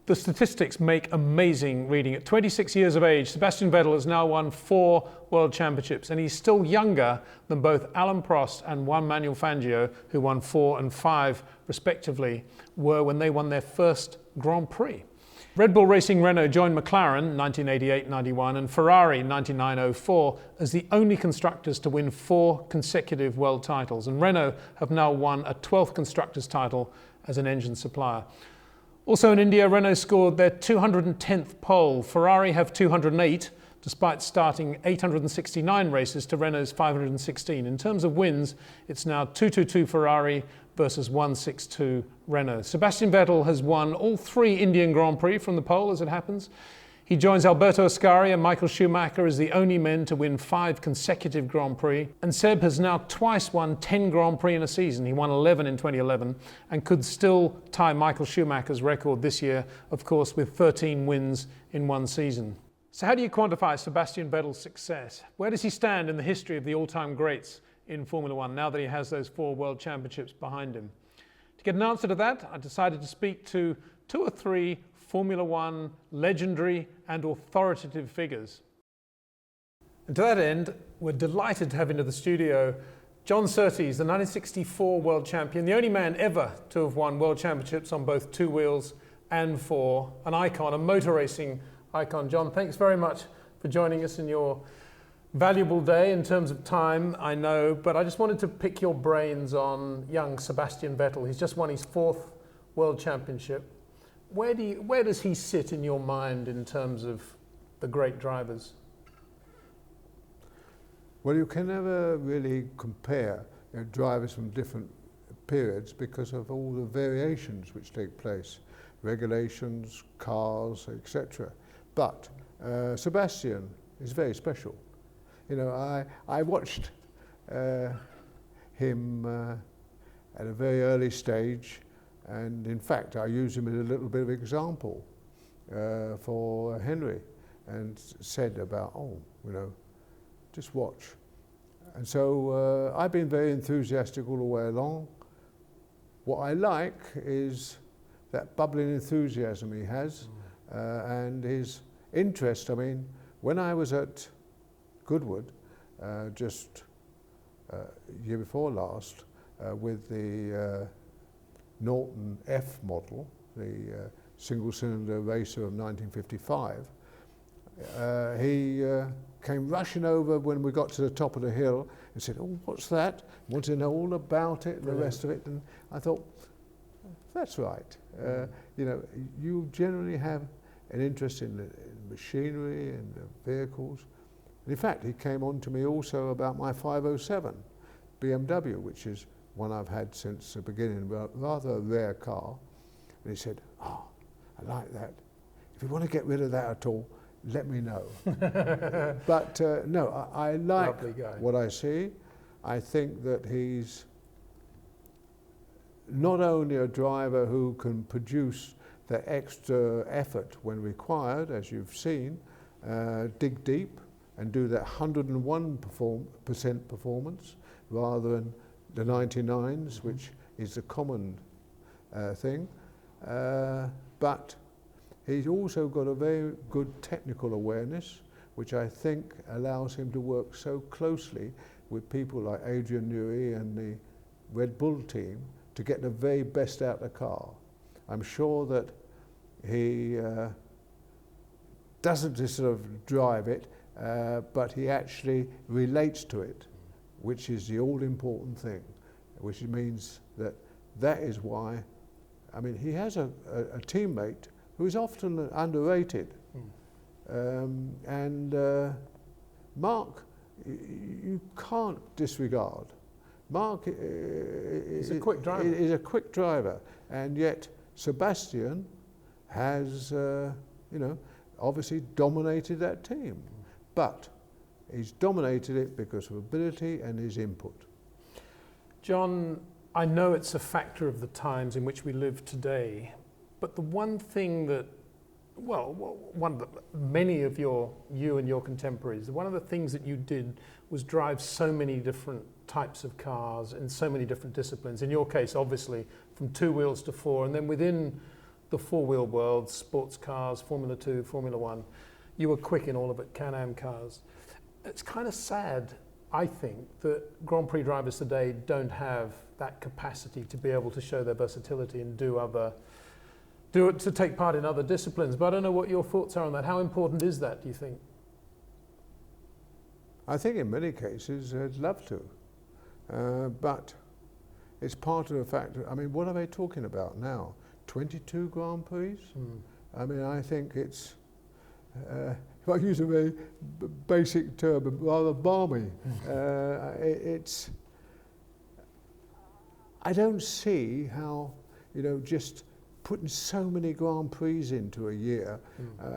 The statistics make amazing reading. At 26 years of age, Sebastian Vettel has now won 4 World Championships, and he's still younger than both Alain Prost and Juan Manuel Fangio, who won 4 and 5 respectively, were when they won their first Grand Prix. Red Bull Racing Renault joined McLaren 1988-91 and Ferrari 1999-04 as the only constructors to win 4 consecutive world titles, and Renault have now won a 12th constructors title as an engine supplier. Also in India, Renault scored their 210th pole. Ferrari have 208, despite starting 869 races to Renault's 516. In terms of wins, it's now 222 Ferrari versus 162 Renault. Sebastian Vettel has won all 3 Indian Grand Prix from the pole, as it happens. He joins Alberto Ascari and Michael Schumacher as the only men to win 5 consecutive Grand Prix. And Seb has now twice won 10 Grand Prix in a season. He won 11 in 2011 and could still tie Michael Schumacher's record this year, of course, with 13 wins in one season. So how do you quantify Sebastian Vettel's success? Where does he stand in the history of the all-time greats in Formula One now that he has those 4 World Championships behind him? To get an answer to that, I decided to speak to 2 or 3 Formula One legendary and authoritative figures. And to that end, we're delighted to have into the studio John Surtees, the 1964 world champion, the only man ever to have won world championships on both 2 wheels and 4, an icon, a motor racing icon. John, thanks very much for joining us in your valuable day in terms of time, I know, but I just wanted to pick your brains on young Sebastian Vettel. He's just won his 4th world championship. Where does he sit in your mind in terms of the great drivers? Well, you can never really compare drivers from different periods because of all the variations which take place, regulations, cars, etc. But Sebastian is very special. You know, I watched him at a very early stage. And in fact, I use him as a little bit of example for Henry, and said about, oh, you know, just watch. And so I've been very enthusiastic all the way along. What I like is that bubbling enthusiasm he has and his interest. I mean, when I was at Goodwood just year before last with the Norton F model, the single-cylinder racer of 1955. He came rushing over when we got to the top of the hill and said, oh, what's that? Wanted to know all about it and the rest of it. And I thought, that's right. You know, you generally have an interest in the machinery and the vehicles. And in fact, he came on to me also about my 507 BMW, which is one I've had since the beginning, but rather a rare car. And he said, oh, I like that. If you want to get rid of that at all, let me know. But no, I like what I see. I think that he's not only a driver who can produce the extra effort when required, as you've seen, dig deep and do that 101% performance rather than the 99s, which is the common thing, but he's also got a very good technical awareness, which I think allows him to work so closely with people like Adrian Newey and the Red Bull team to get the very best out of the car. I'm sure that he doesn't just sort of drive it, but he actually relates to it, which is the all-important thing, which means that that is why, I mean, he has a teammate who is often underrated. And Mark, you can't disregard. Mark is a quick driver. Is a quick driver, and yet Sebastian has, you know, obviously dominated that team, but he's dominated it because of ability and his input. John, I know it's a factor of the times in which we live today, but the one thing that, well, one of the, many of you and your contemporaries, one of the things that you did was drive so many different types of cars in so many different disciplines. In your case, obviously, from 2 wheels to 4, and then within the four-wheel world, sports cars, Formula 2, Formula 1. You were quick in all of it, Can-Am cars. It's kind of sad, I think, that Grand Prix drivers today don't have that capacity to be able to show their versatility and to take part in other disciplines. But I don't know what your thoughts are on that. How important is that, do you think? I think in many cases I'd love to, but it's part of the fact that, I mean, what are they talking about now? 22 Grand Prix? I mean, I think it's, if I use a very basic term, rather balmy. I don't see how, you know, just putting so many Grand Prix into a year,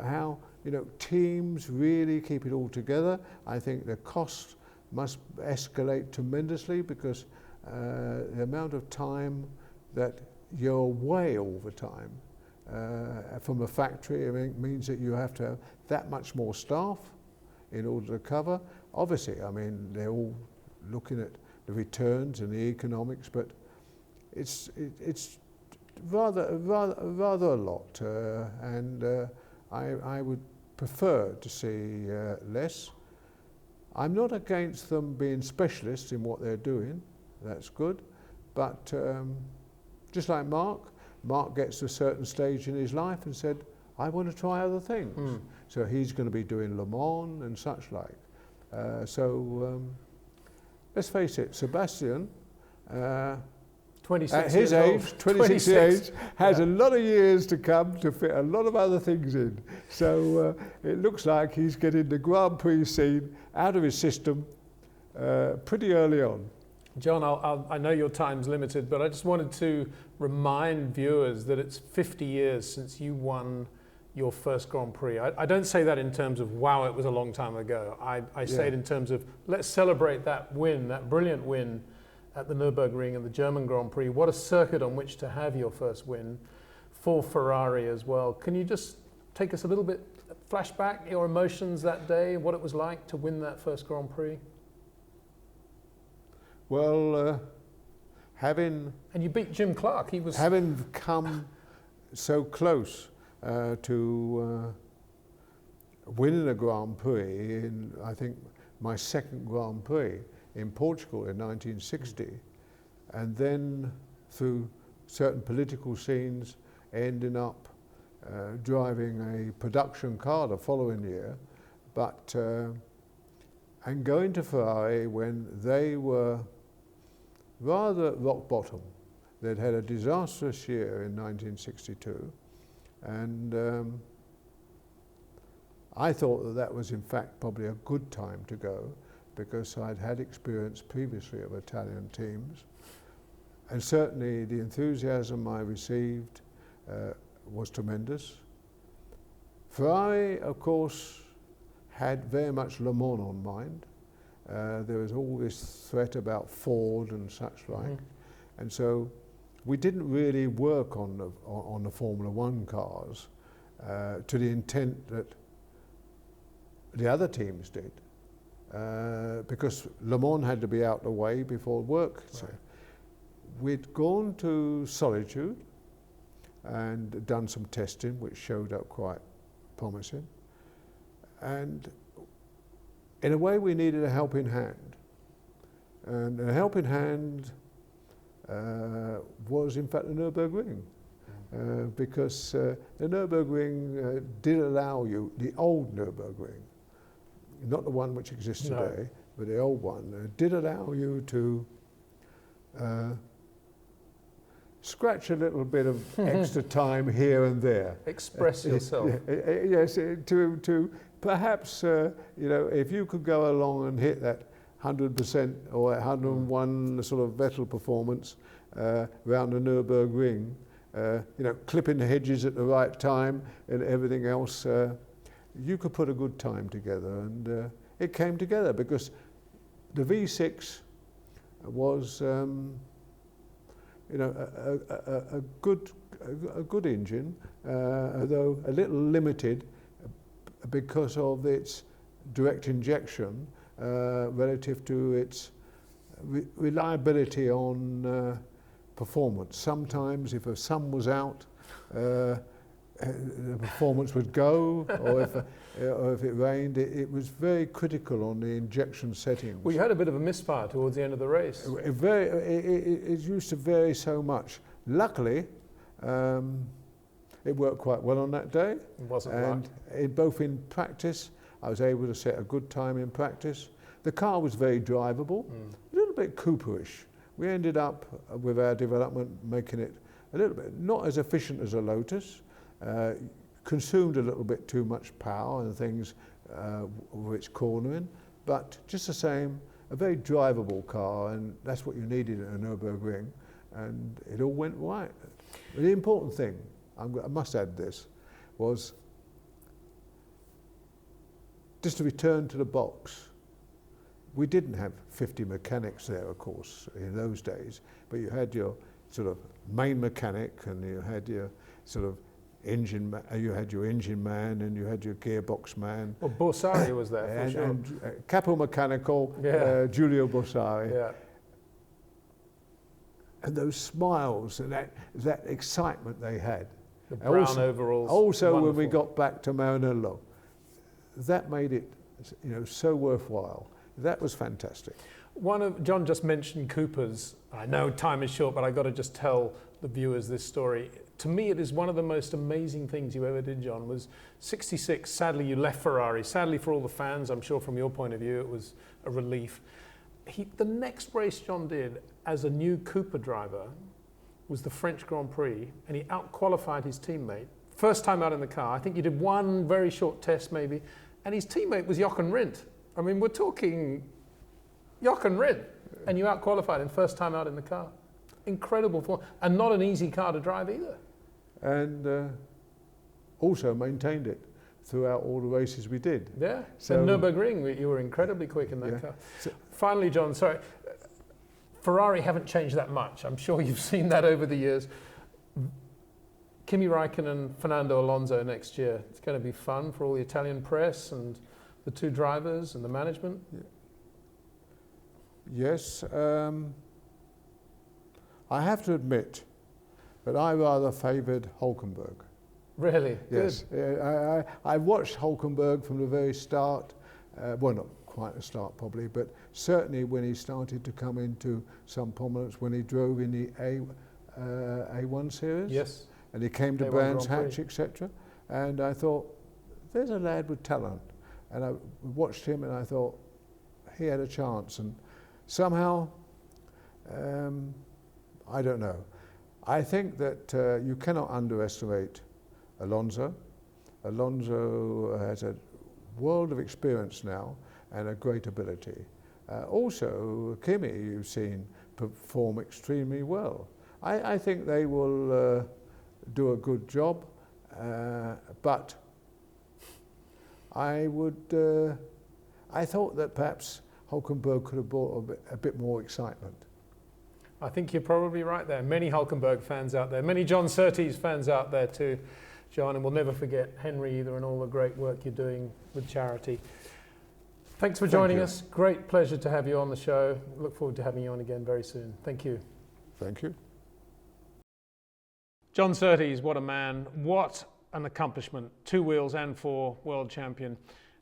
how, you know, teams really keep it all together. I think the cost must escalate tremendously because the amount of time that you're away all the time from a factory, I mean, means that you have to have that much more staff in order to cover. Obviously, I mean, they're all looking at the returns and the economics, but it's rather a lot, and I would prefer to see less. I'm not against them being specialists in what they're doing. That's good, but just like Mark gets to a certain stage in his life and said, I want to try other things. So he's going to be doing Le Mans and such like. Let's face it, Sebastian, 26 at his age, 26 age, has a lot of years to come to fit a lot of other things in. So it looks like he's getting the Grand Prix scene out of his system pretty early on. John, I know your time's limited, but I just wanted to remind viewers that it's 50 years since you won your first Grand Prix. I don't say that in terms of, wow, it was a long time ago. I say it in terms of, let's celebrate that win, that brilliant win at the Nürburgring and the German Grand Prix. What a circuit on which to have your first win for Ferrari as well. Can you just take us a little bit, flashback your emotions that day, what it was like to win that first Grand Prix? Well, and you beat Jim Clark. He was having come so close to winning a Grand Prix in, I think, my second Grand Prix in Portugal in 1960, and then through certain political scenes, ending up driving a production car the following year, but and going to Ferrari when they were rather at rock bottom. They'd had a disastrous year in 1962, and I thought that that was in fact probably a good time to go, because I'd had experience previously of Italian teams, and certainly the enthusiasm I received was tremendous. Ferrari, of course, had very much Le Mans on mind. There was all this threat about Ford and such like, and so we didn't really work on the Formula One cars to the intent that the other teams did, because Le Mans had to be out the way before work. Right. So we'd gone to Solitude and done some testing, which showed up quite promising, and in a way we needed a helping hand, and a helping hand was in fact the Nürburgring, because the Nürburgring did allow you, the old Nürburgring, not the one which exists today, but the old one, did allow you to scratch a little bit of extra time here and there. Express yourself. Yes, to perhaps, you know, if you could go along and hit that 100% or 101 sort of Vettel performance around the Nürburgring, you know, clipping the hedges at the right time and everything else, you could put a good time together, and it came together because the V6 was, you know, a good engine, although a little limited because of its direct injection relative to its reliability on performance. Sometimes if a sun was out, the performance would go, or if it rained. It was very critical on the injection settings. Well, you had a bit of a misfire towards the end of the race. It used to vary so much. Luckily, it worked quite well on that day. It wasn't and both in practice, I was able to set a good time in practice. The car was very drivable, a little bit Cooperish. We ended up with our development making it a little bit not as efficient as a Lotus, consumed a little bit too much power and things with its cornering, but just the same, a very drivable car, and that's what you needed at a Nürburgring, and it all went right. The important thing, I must add this, was just to return to the box. We didn't have 50 mechanics there, of course, in those days, but you had your sort of main mechanic, and you had your sort of engine, you had your engine man, and you had your gearbox man. Well, Borsari was there for sure. And Capo Meccanico, Giulio Borsari. Yeah. And those smiles and that excitement they had. The brown overalls. Also, wonderful. when we got back to Maranello, that made it, so worthwhile. That was fantastic. John just mentioned Coopers. I know time is short, but I got to just tell the viewers this story. To me, it is one of the most amazing things you ever did, John. Was '66. Sadly, you left Ferrari. Sadly for all the fans, I'm sure from your point of view, it was a relief. The next race John did as a new Cooper driver was the French Grand Prix, and he out-qualified his teammate. First time out in the car. I think you did one very short test maybe, and his teammate was Jochen Rindt. I mean, we're talking Jochen Rindt, and you out-qualified him first time out in the car. Incredible form, and not an easy car to drive either. And also maintained it throughout all the races we did. Yeah, so Nürburgring, you were incredibly quick in that car. So, finally, John, sorry, Ferrari haven't changed that much. I'm sure you've seen that over the years. Kimi Raikkonen, Fernando Alonso next year. It's going to be fun for all the Italian press and the two drivers and the management. Yes, I have to admit that I rather favoured Hülkenberg. Really? Yes. I watched Hülkenberg from the very start. Well, not quite the start probably, but certainly when he started to come into some prominence when he drove in the A1 series. Yes. And he came to A1 Brands Grand Hatch, Prix. etc. And I thought, there's a lad with talent. And I watched him and I thought, he had a chance. And somehow, I don't know. I think that you cannot underestimate Alonso. Alonso has a world of experience now and a great ability. Also, Kimi, you've seen perform extremely well. I think they will do a good job, but I thought that perhaps Hülkenberg could have brought a bit more excitement. I think you're probably right there. Many Hülkenberg fans out there, many John Surtees fans out there too, John, and we'll never forget Henry either and all the great work you're doing with charity. Thanks for joining us. Great pleasure to have you on the show. Look forward to having you on again very soon. Thank you. Thank you. John Surtees, what a man, what an accomplishment. 2 wheels and 4 world champion.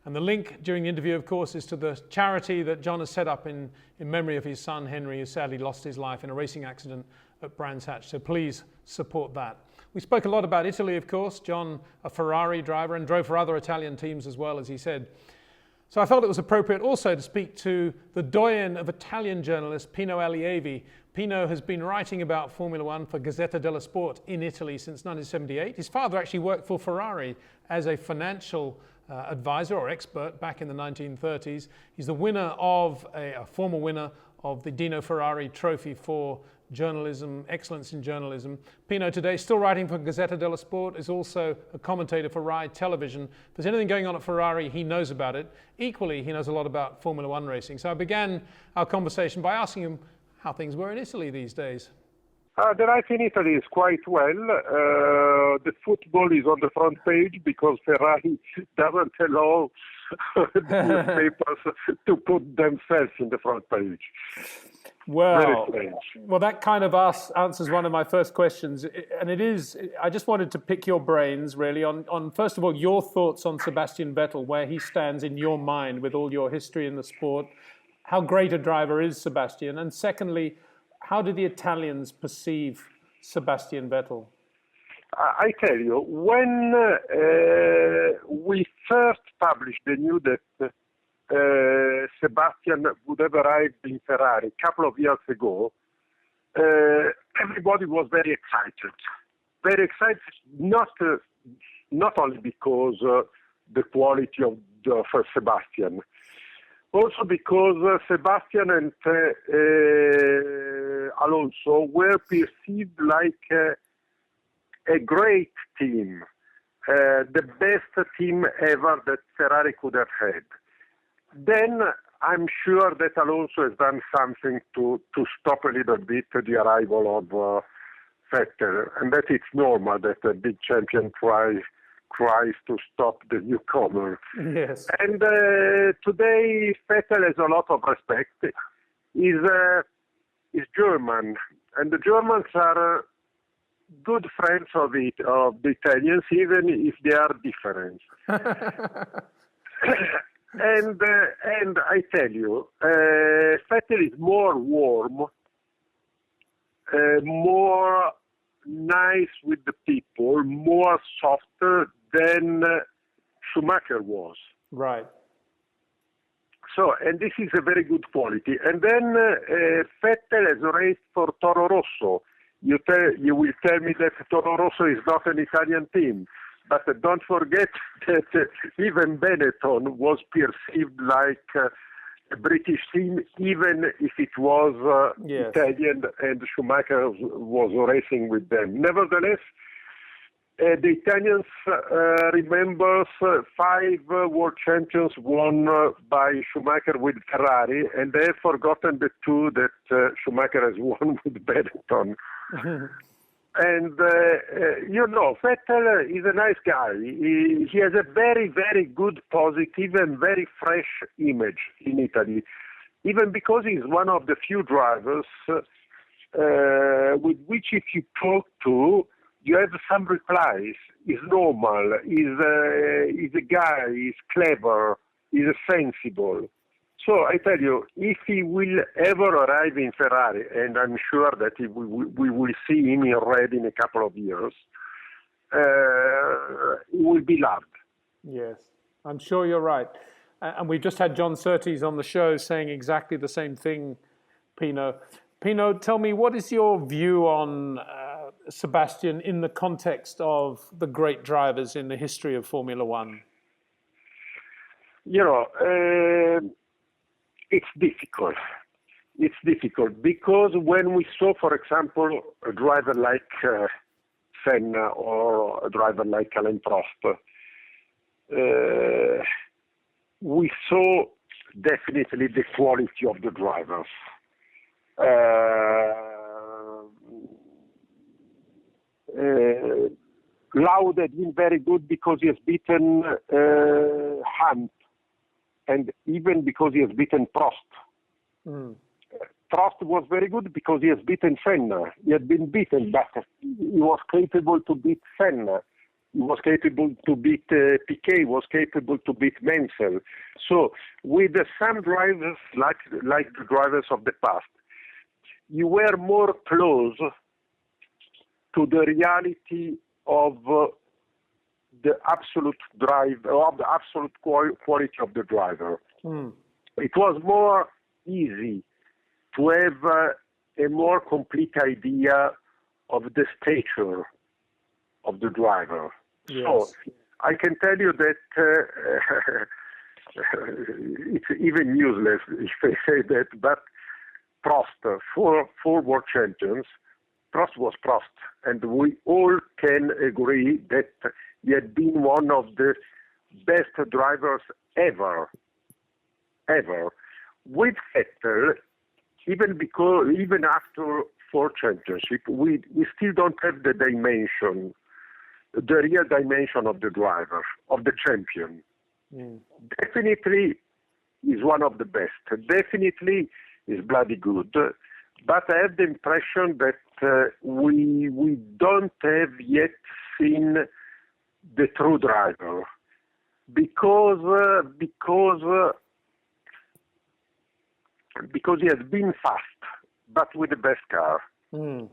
And the link during the interview, of course, is to the charity that John has set up in memory of his son, Henry, who sadly lost his life in a racing accident at Brands Hatch. So please support that. We spoke a lot about Italy, of course. John, a Ferrari driver, and drove for other Italian teams as well, as he said. So I felt it was appropriate also to speak to the doyen of Italian journalists, Pino Allievi. Pino has been writing about Formula One for Gazzetta dello Sport in Italy since 1978. His father actually worked for Ferrari as a financial advisor or expert back in the 1930s. He's the winner of a former winner of the Dino Ferrari Trophy for journalism, excellence in journalism. Pino today, still writing for Gazzetta dello Sport, is also a commentator for RAI Television. If there's anything going on at Ferrari, he knows about it. Equally, he knows a lot about Formula One racing. So I began our conversation by asking him how things were in Italy these days. The life in Italy is quite well. The football is on the front page because Ferrari doesn't allow newspapers to put themselves in the front page. Well, Very strange. well, that kind of answers one of my first questions, and it is. I just wanted to pick your brains, really, on first of all your thoughts on Sebastian Vettel, where he stands in your mind with all your history in the sport. How great a driver is Sebastian, and secondly, how do the Italians perceive Sebastian Vettel? I tell you, when we first published the news that Sebastian would have arrived in Ferrari a couple of years ago, everybody was very excited. Very excited, not only because the quality of Sebastian, also because Sebastian and Alonso were perceived like a great team, the best team ever that Ferrari could have had. Then I'm sure that Alonso has done something to stop a little bit the arrival of Vettel, and that it's normal that a big champion tries to stop the newcomer. Yes. And today Vettel has a lot of respect. He's German, and the Germans are good friends of the Italians, even if they are different. And I tell you, Vettel is more warm, more nice with the people, more softer than Schumacher was. Right. So, and this is a very good quality. And then Vettel has raced for Toro Rosso. You will tell me that Toro Rosso is not an Italian team, but don't forget that even Benetton was perceived like a British team, even if it was Yes. Italian and Schumacher was racing with them. Nevertheless, the Italians remembers 5 world champions won by Schumacher with Ferrari, and they have forgotten the 2 that Schumacher has won with Benetton. And, Vettel is a nice guy. He has a very, very good, positive and very fresh image in Italy, even because he's one of the few drivers with which if you talk to, you have some replies. He's normal, he's a guy, he's clever, he's sensible. So I tell you, if he will ever arrive in Ferrari, and I'm sure that we will see him in red in a couple of years, he will be loved. Yes, I'm sure you're right. And we've just had John Surtees on the show saying exactly the same thing, Pino. Pino, tell me, what is your view on Sebastian in the context of the great drivers in the history of Formula One? It's difficult. It's difficult because when we saw, for example, a driver like Senna or a driver like Alain Prost, we saw definitely the quality of the drivers. Loud had been very good because he has beaten Hunt, and even because he has beaten Prost. Prost was very good because he has beaten Senna. He had been beaten, but he was capable to beat Senna. He was capable to beat Piquet. He was capable to beat Mansell. So with some drivers like the drivers of the past, you were more close to the reality of the absolute drive, of the absolute quality of the driver. It was more easy to have a more complete idea of the stature of the driver. Yes. So I can tell you that it's even useless if I say that, but Prost, four world champions, Prost was Prost, and we all can agree that he had been one of the best drivers ever. With Vettel, even after 4 championships, we still don't have the real dimension of the driver, of the champion. Definitely, he's one of the best. Definitely, is bloody good. But I have the impression that we don't have yet seen the true driver, because he has been fast, but with the best car. But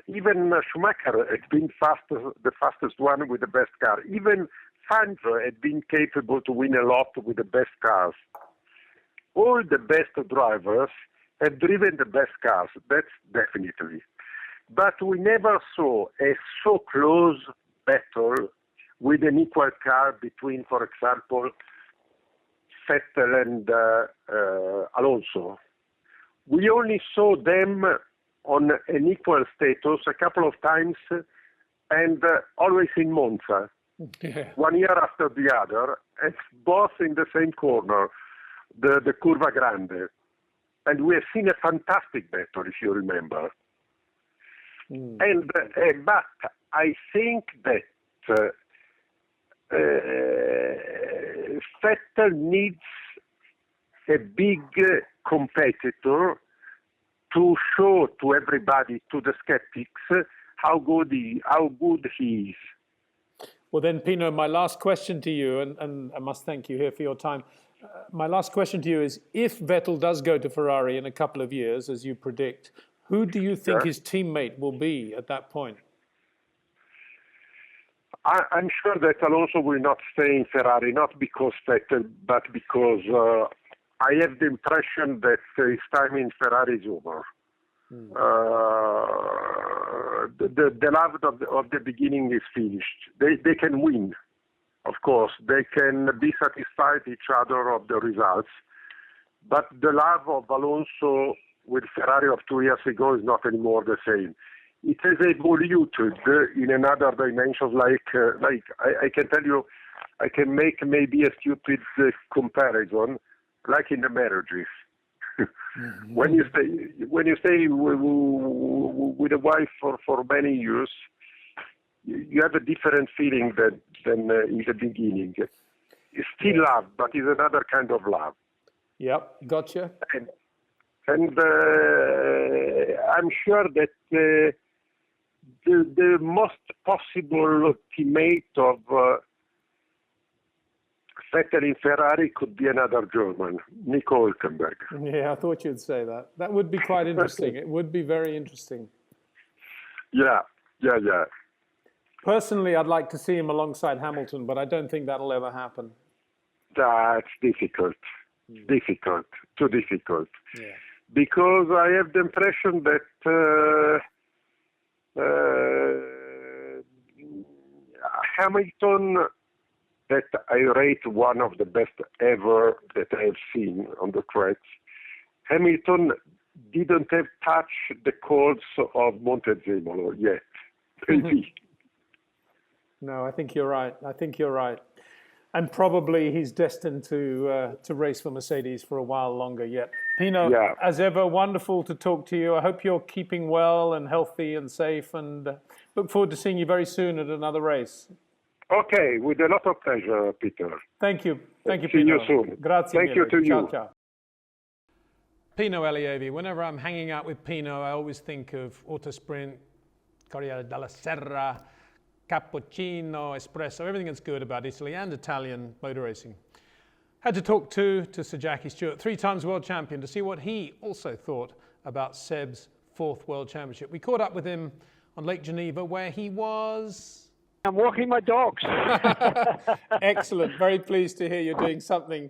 even Schumacher had been the fastest one with the best car. Even Fangio had been capable to win a lot with the best cars. All the best drivers have driven the best cars, that's definitely. But we never saw a so close battle with an equal car between, for example, Vettel and Alonso. We only saw them on an equal status a couple of times, and always in Monza, 1 year after the other, and both in the same corner, the Curva Grande. And we have seen a fantastic battle, if you remember. But I think that Vettel needs a big competitor to show to everybody, to the skeptics, how good he is. Well then, Pino, my last question to you, and I must thank you here for your time. My last question to you is, if Vettel does go to Ferrari in a couple of years, as you predict, who do you think his teammate will be at that point? I'm sure that Alonso will not stay in Ferrari, not because Vettel, but because I have the impression that his time in Ferrari is over. The love of the beginning is finished. They can win, of course. They can be satisfied each other of the results. But the love of Alonso with Ferrari of 2 years ago is not anymore the same. It has evolved in another dimension. Like I can tell you, I can make maybe a stupid comparison, like in the marriages. When you stay with a wife for many years, you have a different feeling than in the beginning. It's still love, but it's another kind of love. Yep, gotcha. And I'm sure that the most possible teammate of Vettel in Ferrari could be another German, Nico Hülkenberg. Yeah, I thought you'd say that. That would be quite interesting. It would be very interesting. Yeah. Personally, I'd like to see him alongside Hamilton, but I don't think that'll ever happen. That's difficult. Too difficult. Yeah. Because I have the impression that Hamilton, that I rate one of the best ever that I have seen on the tracks, Hamilton didn't have touched the chords of Montezemolo yet. Maybe. No, I think you're right. And probably he's destined to race for Mercedes for a while longer yet. Pino, as ever, wonderful to talk to you. I hope you're keeping well and healthy and safe, and look forward to seeing you very soon at another race. Okay, with a lot of pleasure, Peter. Thank you, See Pino. you soon. Grazie. Thank you to you. Ciao. Pino Allievi. Whenever I'm hanging out with Pino, I always think of Autosprint, Corriere della Serra, Cappuccino, Espresso, everything that's good about Italy and Italian motor racing. Had to talk to Sir Jackie Stewart, 3 times world champion, to see what he also thought about Seb's 4th world championship. We caught up with him on Lake Geneva, where he was... I'm walking my dogs. Excellent. Very pleased to hear you're doing something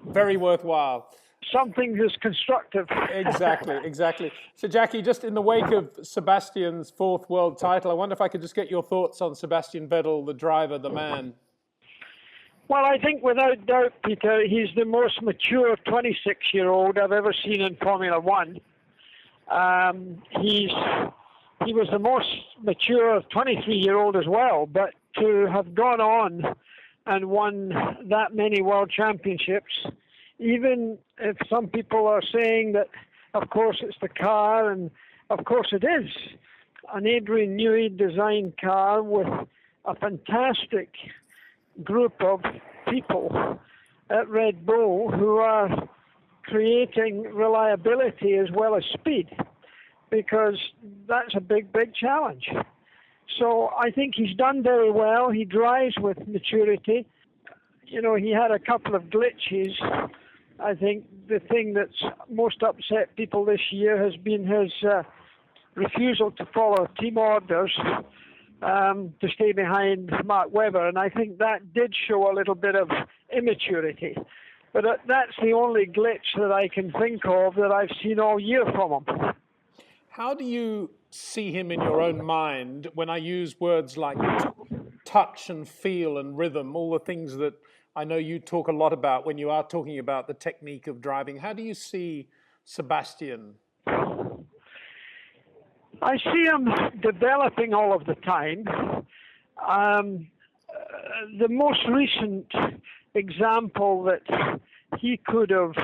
very worthwhile. Something that's constructive. Exactly. So, Jackie, just in the wake of Sebastian's 4th world title, I wonder if I could just get your thoughts on Sebastian Vettel, the driver, the man. Well, I think without doubt, Peter, he's the most mature 26-year-old I've ever seen in Formula One. He was the most mature 23-year-old as well, but to have gone on and won that many world championships, even if some people are saying that, of course, it's the car, and of course it is, an Adrian Newey designed car with a fantastic group of people at Red Bull who are creating reliability as well as speed, because that's a big, big challenge. So I think he's done very well. He drives with maturity. You know, he had a couple of glitches. I think the thing that's most upset people this year has been his refusal to follow team orders to stay behind Mark Webber, and I think that did show a little bit of immaturity. But that's the only glitch that I can think of that I've seen all year from him. How do you see him in your own mind when I use words like touch and feel and rhythm, all the things that I know you talk a lot about when you are talking about the technique of driving? How do you see Sebastian? I see him developing all of the time. The most recent example that he could have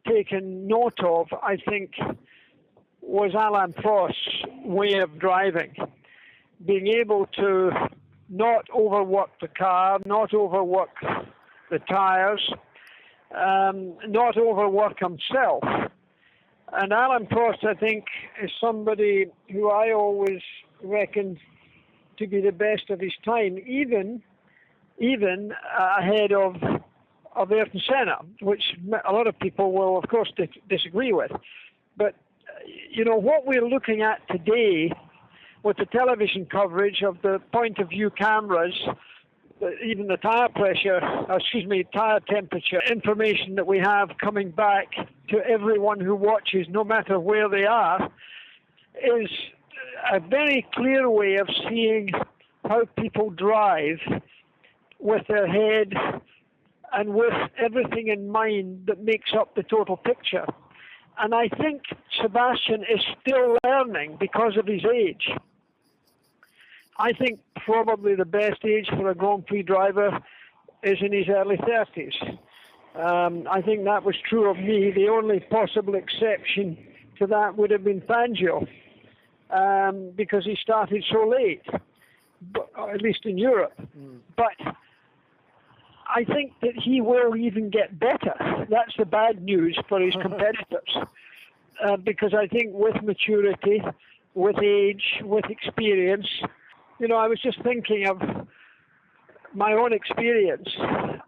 taken note of, I think, was Alain Prost's way of driving. Being able to not overwork the car, not overwork the tires, not overwork himself. And Alain Prost, I think, is somebody who I always reckoned to be the best of his time, even ahead of Ayrton Senna, which a lot of people will, of course, disagree with. But, you know, what we're looking at today with the television coverage of the point of view cameras, even the tire temperature information that we have coming back to everyone who watches, no matter where they are, is a very clear way of seeing how people drive with their head and with everything in mind that makes up the total picture. And I think Sebastian is still learning because of his age. I think probably the best age for a Grand Prix driver is in his early 30s. I think that was true of me. The only possible exception to that would have been Fangio, because he started so late, but, at least in Europe. But I think that he will even get better. That's the bad news for his competitors, because I think with maturity, with age, with experience, you know, I was just thinking of my own experience,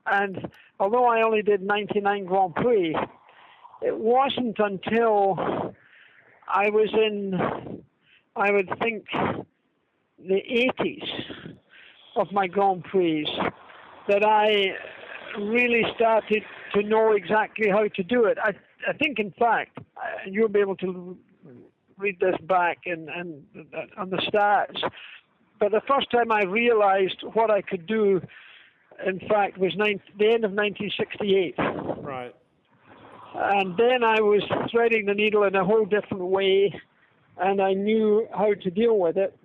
and although I only did 99 Grand Prix, it wasn't until I was in, I would think, the 80s of my Grand Prix that I really started to know exactly how to do it. I think, in fact, you'll be able to read this back and on the stats, but the first time I realized what I could do, in fact, was the end of 1968. Right. And then I was threading the needle in a whole different way, and I knew how to deal with it.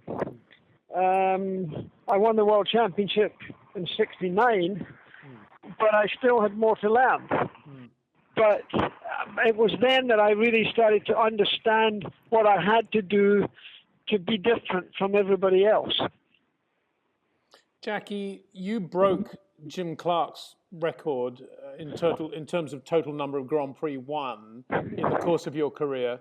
I won the World Championship in '69, but I still had more to learn. But it was then that I really started to understand what I had to do to be different from everybody else. Jackie, you broke Jim Clark's record in terms of total number of Grand Prix won in the course of your career.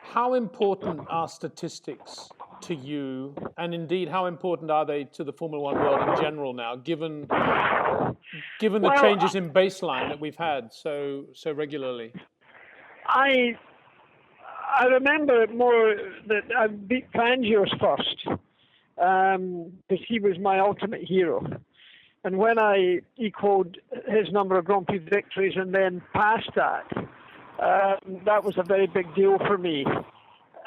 How important are statistics to you, and indeed how important are they to the Formula One world in general now, given the changes in baseline that we've had so regularly? I remember it more that I beat Fangio's first, because he was my ultimate hero. And when I equaled his number of Grand Prix victories and then passed that, that was a very big deal for me.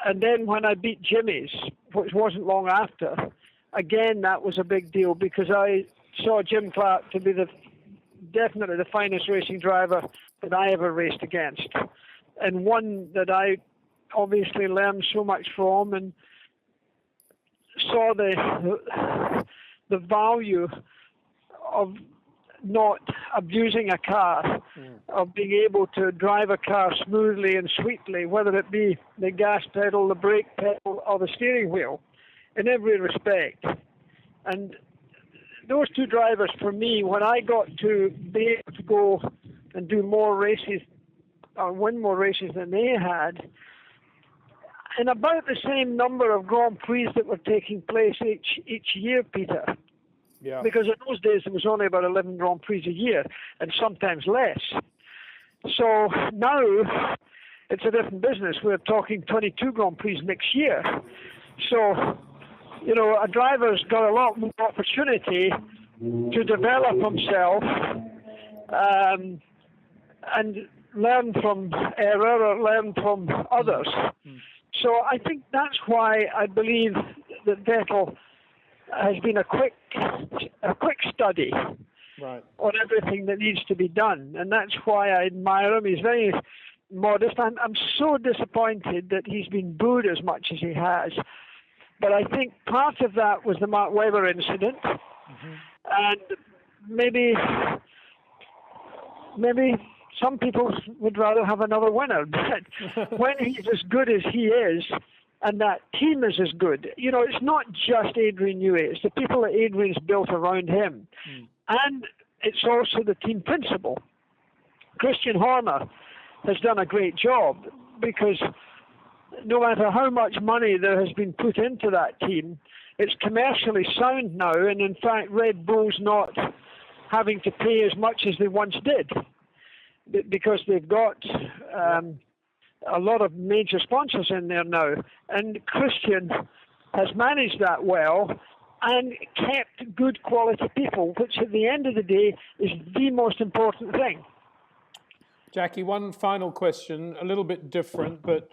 And then when I beat Jimmy's, which wasn't long after, again that was a big deal, because I saw Jim Clark to be definitely the finest racing driver that I ever raced against, and one that I obviously learned so much from, and saw the value of not abusing a car, of being able to drive a car smoothly and sweetly, whether it be the gas pedal, the brake pedal, or the steering wheel, in every respect. And those two drivers, for me, when I got to be able to go and do more races or win more races than they had, in about the same number of Grand Prix that were taking place each year, Peter. Yeah. Because in those days there was only about 11 Grand Prix a year, and sometimes less. So now it's a different business. We're talking 22 Grand Prix next year. So, you know, a driver's got a lot more opportunity to develop himself and learn from error or learn from others. So I think that's why I believe that Vettel has been a quick study on everything that needs to be done, and that's why I admire him. He's very modest. I'm so disappointed that he's been booed as much as he has, but I think part of that was the Mark Webber incident, and maybe some people would rather have another winner. But when he's as good as he is, and that team is as good, you know, it's not just Adrian Newey, it's the people that Adrian's built around him. And it's also the team principal. Christian Horner has done a great job, because no matter how much money there has been put into that team, it's commercially sound now, and in fact Red Bull's not having to pay as much as they once did, because they've got a lot of major sponsors in there now, and Christian has managed that well and kept good quality people, which at the end of the day is the most important thing. Jackie, one final question, a little bit different, but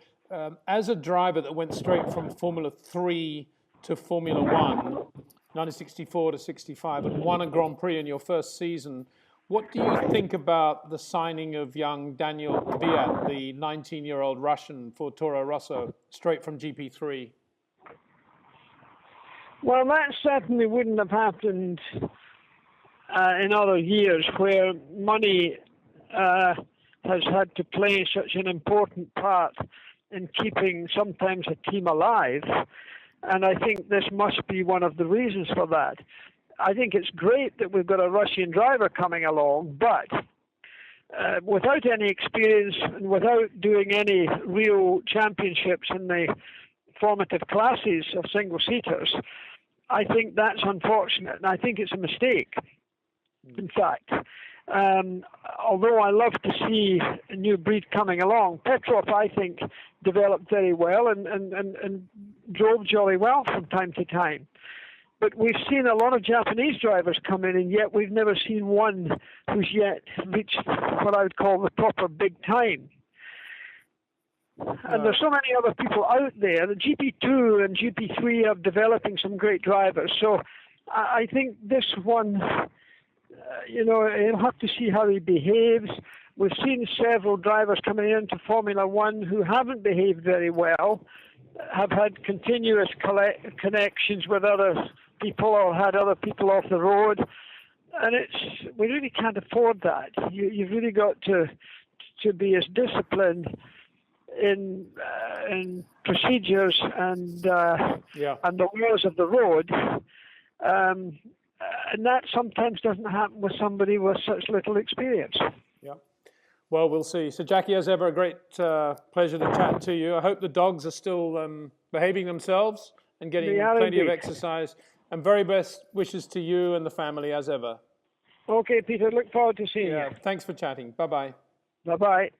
as a driver that went straight from Formula 3 to Formula 1, 1964 to 65, and won a Grand Prix in your first season, what do you think about the signing of young Daniel Kvyat, the 19-year-old Russian for Toro Rosso, straight from GP3? Well, that certainly wouldn't have happened in other years, where money has had to play such an important part in keeping sometimes a team alive. And I think this must be one of the reasons for that. I think it's great that we've got a Russian driver coming along, but without any experience and without doing any real championships in the formative classes of single-seaters, I think that's unfortunate, and I think it's a mistake, in fact. Although I love to see a new breed coming along, Petrov, I think, developed very well and drove jolly well from time to time. But we've seen a lot of Japanese drivers come in, and yet we've never seen one who's yet reached what I would call the proper big time. And there's so many other people out there. The GP2 and GP3 are developing some great drivers. So I think this one, you know, you'll have to see how he behaves. We've seen several drivers coming into Formula One who haven't behaved very well, have had continuous connections with other people or had other people off the road. And we really can't afford that. You've really got to be as disciplined in procedures and the laws of the road, and that sometimes doesn't happen with somebody with such little experience. Yeah, well, we'll see. So, Jackie, as ever, a great pleasure to chat to you. I hope the dogs are still behaving themselves and getting plenty of exercise. And very best wishes to you and the family, as ever. Okay, Peter. Look forward to seeing you. Thanks for chatting. Bye-bye. Bye-bye.